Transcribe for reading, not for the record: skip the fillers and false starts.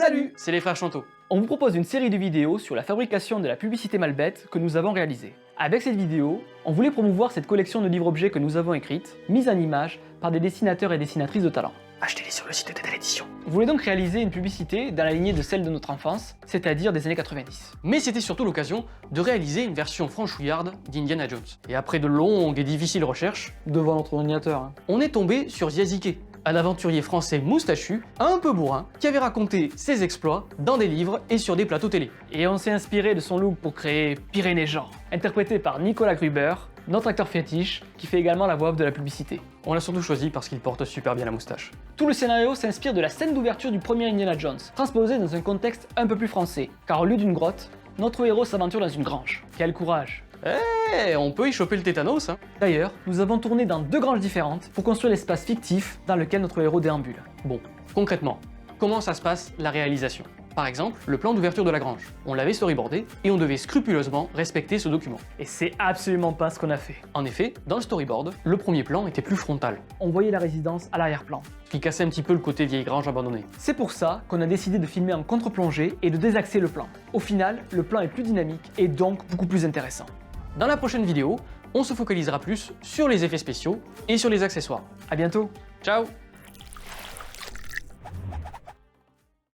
Salut, c'est les frères Chanteau. On vous propose une série de vidéos sur la fabrication de la publicité mal bête que nous avons réalisée. Avec cette vidéo, on voulait promouvoir cette collection de livres-objets que nous avons écrite, mise en image par des dessinateurs et dessinatrices de talent. Achetez-les sur le site de Dédé l'édition. On voulait donc réaliser une publicité dans la lignée de celle de notre enfance, c'est-à-dire des années 90. Mais c'était surtout l'occasion de réaliser une version franchouillarde d'Indiana Jones. Et après de longues et difficiles recherches, devant notre ordinateur, on est tombé sur Ziazike, un aventurier français moustachu, un peu bourrin, qui avait raconté ses exploits dans des livres et sur des plateaux télé. Et on s'est inspiré de son look pour créer Pyrénées Jean, interprété par Nicolas Gruber, notre acteur fétiche, qui fait également la voix off de la publicité. On l'a surtout choisi parce qu'il porte super bien la moustache. Tout le scénario s'inspire de la scène d'ouverture du premier Indiana Jones, transposé dans un contexte un peu plus français, car au lieu d'une grotte, notre héros s'aventure dans une grange. Quel courage! On peut y choper le tétanos, hein. D'ailleurs, nous avons tourné dans 2 granges différentes pour construire l'espace fictif dans lequel notre héros déambule. Bon, concrètement, comment ça se passe la réalisation? Par exemple, le plan d'ouverture de la grange. On l'avait storyboardé et on devait scrupuleusement respecter ce document. Et c'est absolument pas ce qu'on a fait. En effet, dans le storyboard, le premier plan était plus frontal. on voyait la résidence à l'arrière-plan. Ce qui cassait un petit peu le côté vieille grange abandonnée. C'est pour ça qu'on a décidé de filmer en contre-plongée et de désaxer le plan. Au final, le plan est plus dynamique et donc beaucoup plus intéressant. Dans la prochaine vidéo, on se focalisera plus sur les effets spéciaux et sur les accessoires. À bientôt. Ciao!